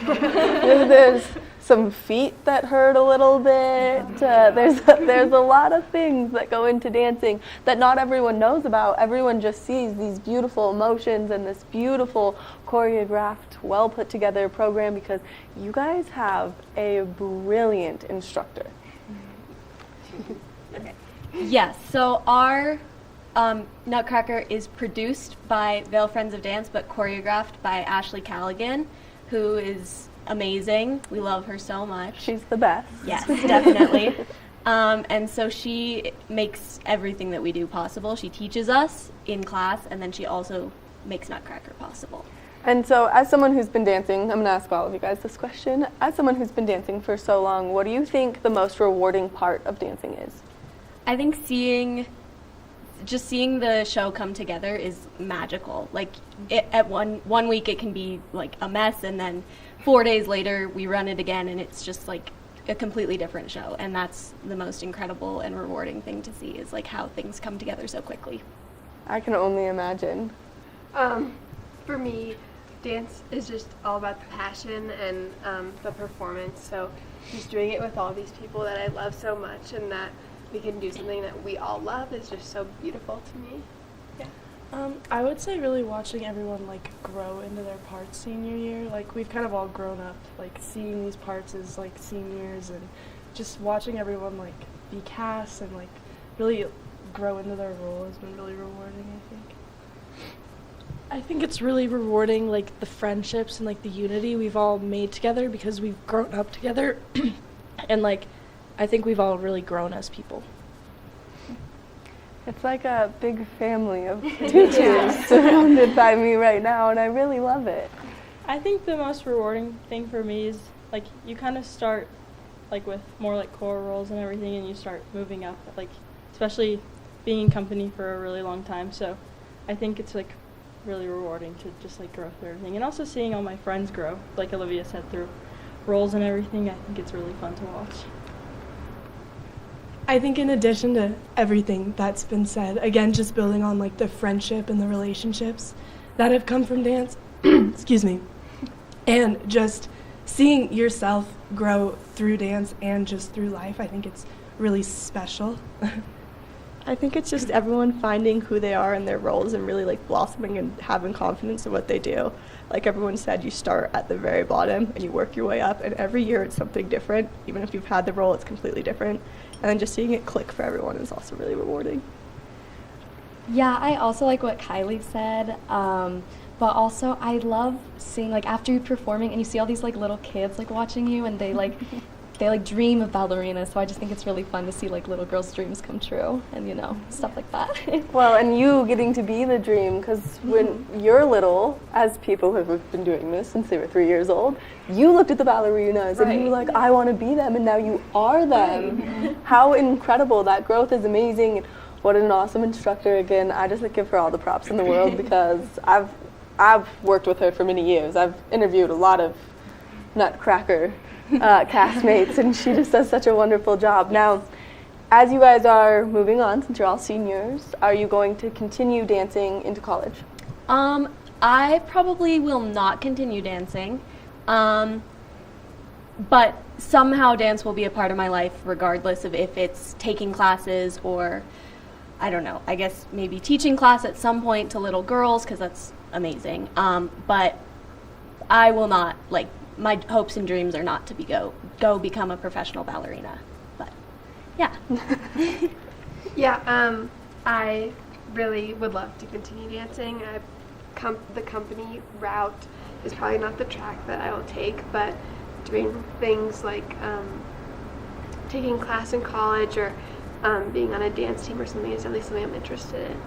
There's some feet that hurt a little bit. There's a lot of things that go into dancing that not everyone knows about. Everyone just sees these beautiful emotions and this beautiful choreographed, well put together program because you guys have a brilliant instructor. Okay. Yes, so our Nutcracker is produced by Vail Friends of Dance, but choreographed by Ashley Callaghan, who is amazing. We love her so much. She's the best. Yes, definitely. And so she makes everything that we do possible. She teaches us in class, and then she also makes Nutcracker possible. And so as someone who's been dancing, I'm going to ask all of you guys this question. As someone who's been dancing for so long, what do you think the most rewarding part of dancing is? I think seeing the show come together is magical. Like at one week it can be like a mess, and then 4 days later we run it again, and it's just like a completely different show. And that's the most incredible and rewarding thing to see, is like how things come together so quickly. I can only imagine. For me, dance is just all about the passion and the performance. So just doing it with all these people that I love so much, and that we can do something that we all love is just so beautiful to me. Yeah. I would say really watching everyone like grow into their parts senior year. Like we've kind of all grown up, like seeing these parts as like seniors, and just watching everyone like be cast and like really grow into their role has been really rewarding, I think. I think it's really rewarding, like the friendships and like the unity we've all made together because we've grown up together, and like I think we've all really grown as people. It's like a big family of teachers surrounded by me right now, and I really love it. I think the most rewarding thing for me is like you kind of start like with more like core roles and everything, and you start moving up, like especially being in company for a really long time. So I think it's like really rewarding to just like grow through everything, and also seeing all my friends grow, like Olivia said, through roles and everything. I think it's really fun to watch. I think in addition to everything that's been said, again, just building on like the friendship and the relationships that have come from dance, excuse me, and just seeing yourself grow through dance and just through life, I think it's really special. I think it's just everyone finding who they are in their roles and really like blossoming and having confidence in what they do. Like everyone said, you start at the very bottom and you work your way up, and every year it's something different. Even if you've had the role, it's completely different. And then just seeing it click for everyone is also really rewarding. Yeah, I also like what Kylie said, but also I love seeing like after you're performing and you see all these like little kids like watching you, and they like dream of ballerina. So I just think it's really fun to see like little girls' dreams come true, and you know, stuff like that. Well, and you getting to be the dream, because when you're little, as people who have been doing this since they were 3 years old, you looked at the ballerinas and you were like, I want to be them, and now you are them. How incredible. That growth is amazing, and what an awesome instructor. Again, I just like give her all the props in the world, because I've worked with her for many years. I've interviewed a lot of nutcracker castmates, and she just does such a wonderful job. Now, as you guys are moving on, since you're all seniors, are you going to continue dancing into college? I probably will not continue dancing, but somehow dance will be a part of my life regardless of if it's taking classes or, I don't know, I guess maybe teaching class at some point to little girls, because that's amazing. But I will not, like, my hopes and dreams are not to go become a professional ballerina, but yeah. Yeah, I really would love to continue dancing. The company route is probably not the track that I will take, but doing things like taking class in college or being on a dance team or something is definitely something I'm interested in.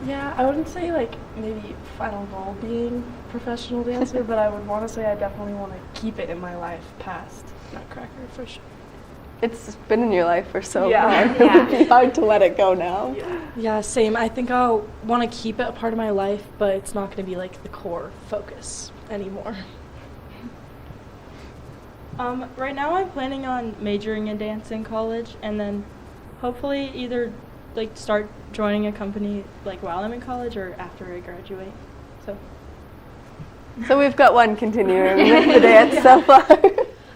Yeah, I wouldn't say like maybe final goal being professional dancer, but I would want to say I definitely want to keep it in my life past Nutcracker for sure. It's been in your life for so long. Yeah. It would be hard to let it go now. Yeah, same. I think I'll want to keep it a part of my life, but it's not going to be like the core focus anymore. Right now I'm planning on majoring in dance in college, and then hopefully either like start joining a company like while I'm in college or after I graduate. So we've got one continuing with the dance so far.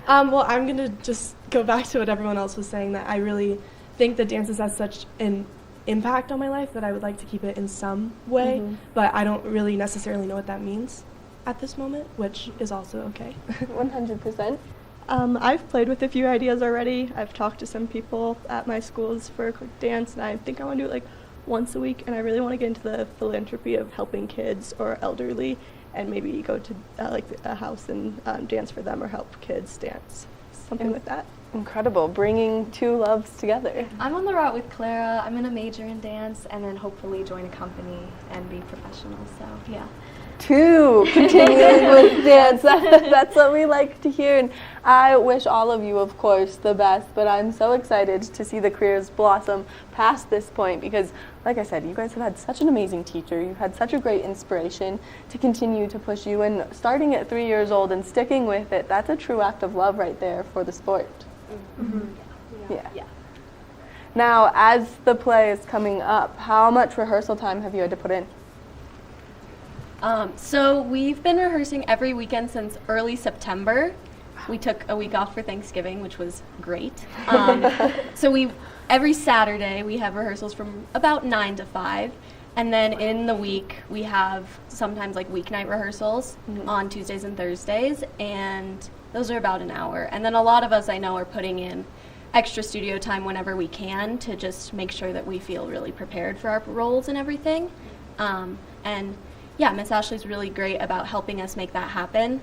Well, I'm going to just go back to what everyone else was saying, that I really think that dances has such an impact on my life that I would like to keep it in some way, but I don't really necessarily know what that means at this moment, which is also okay. 100%. I've played with a few ideas already. I've talked to some people at my schools for a quick dance, and I think I want to do it like once a week, and I really want to get into the philanthropy of helping kids or elderly, and maybe go to like a house and dance for them or help kids dance, something like that. Incredible, bringing two loves together. I'm on the route with Clara. I'm going to major in dance and then hopefully join a company and be professional, so yeah. Two, continuing with dance. That's what we like to hear, and I wish all of you, of course, the best, but I'm so excited to see the careers blossom past this point, because like I said, you guys have had such an amazing teacher. You've had such a great inspiration to continue to push you, and starting at 3 years old and sticking with it, that's a true act of love right there for the sport. Yeah. Now, as the play is coming up, how much rehearsal time have you had to put in? So we've been rehearsing every weekend since early September. We took a week off for Thanksgiving, which was great. So every Saturday we have rehearsals from about 9 to 5, And then in the week, we have sometimes like weeknight rehearsals on Tuesdays and Thursdays, and those are about an hour. And then a lot of us I know are putting in extra studio time whenever we can to just make sure that we feel really prepared for our roles and everything. And yeah, Miss Ashley's really great about helping us make that happen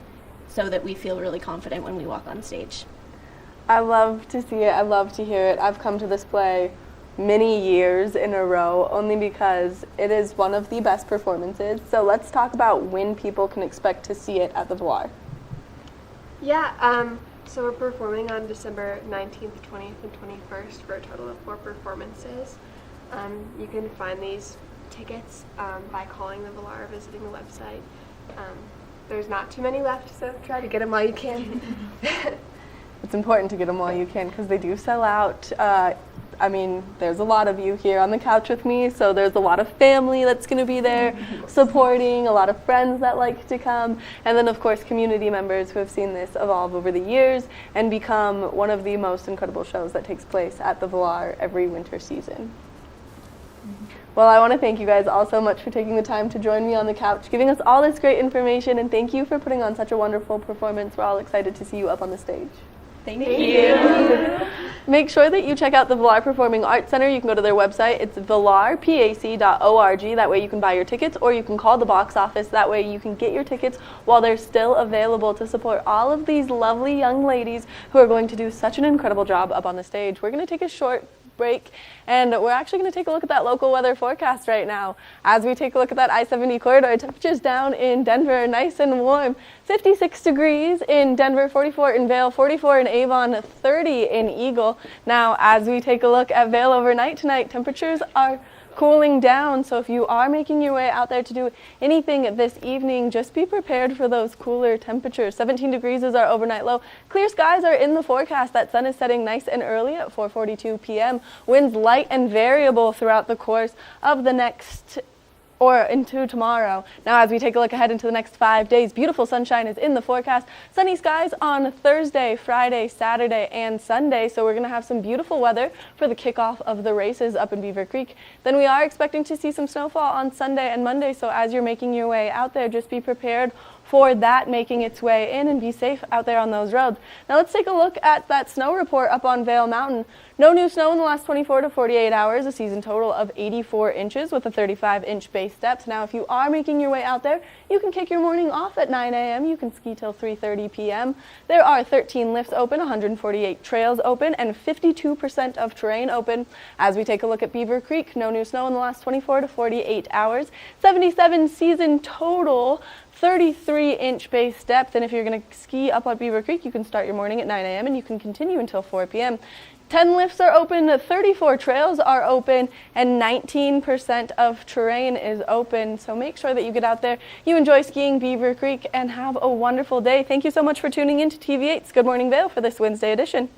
so that we feel really confident when we walk on stage. I love to see it. I love to hear it. I've come to this play many years in a row only because it is one of the best performances. So let's talk about when people can expect to see it at the Vail. Yeah, so we're performing on December 19th, 20th, and 21st for a total of 4 performances. You can find these tickets by calling the Vail or visiting the website. There's not too many left, so try to get them while you can. It's important to get them while you can because they do sell out. I mean, there's a lot of you here on the couch with me, so there's a lot of family that's going to be there supporting, a lot of friends that like to come, and then of course community members who have seen this evolve over the years and become one of the most incredible shows that takes place at the Vail every winter season. Well, I want to thank you guys all so much for taking the time to join me on the couch, giving us all this great information, and thank you for putting on such a wonderful performance. We're all excited to see you up on the stage. Thank you. Make sure that you check out the Vail Performing Arts Center. You can go to their website. It's vailpac.org. That way you can buy your tickets, or you can call the box office. That way you can get your tickets while they're still available to support all of these lovely young ladies who are going to do such an incredible job up on the stage. We're going to take a short break, and we're actually going to take a look at that local weather forecast right now. As we take a look at that I-70 corridor, temperatures down in Denver, nice and warm. 56 degrees in Denver, 44 in Vail, 44 in Avon, 30 in Eagle. Now, as we take a look at Vail overnight tonight, temperatures are cooling down, so if you are making your way out there to do anything this evening, just be prepared for those cooler temperatures. 17 degrees is our overnight low. Clear skies are in the forecast. That sun is setting nice and early at 4:42 p.m. Winds light and variable throughout the course of the next or into tomorrow. Now, as we take a look ahead into the next 5 days, beautiful sunshine is in the forecast. Sunny skies on Thursday, Friday, Saturday, and Sunday. So we're going to have some beautiful weather for the kickoff of the races up in Beaver Creek. Then we are expecting to see some snowfall on Sunday and Monday. So as you're making your way out there, just be prepared for that making its way in, and be safe out there on those roads. Now let's take a look at that snow report up on Vail Mountain. No new snow in the last 24 to 48 hours, a season total of 84 inches with a 35-inch base depth. Now if you are making your way out there, you can kick your morning off at 9 a.m. You can ski till 3:30 p.m. There are 13 lifts open, 148 trails open, and 52% of terrain open. As we take a look at Beaver Creek, no new snow in the last 24 to 48 hours, 77 season total, 33-inch base depth, and if you're going to ski up on Beaver Creek, you can start your morning at 9 a.m. and you can continue until 4 p.m. 10 lifts are open, 34 trails are open, and 19% of terrain is open. So make sure that you get out there, you enjoy skiing Beaver Creek, and have a wonderful day. Thank you so much for tuning in to TV8's Good Morning Vail for this Wednesday edition.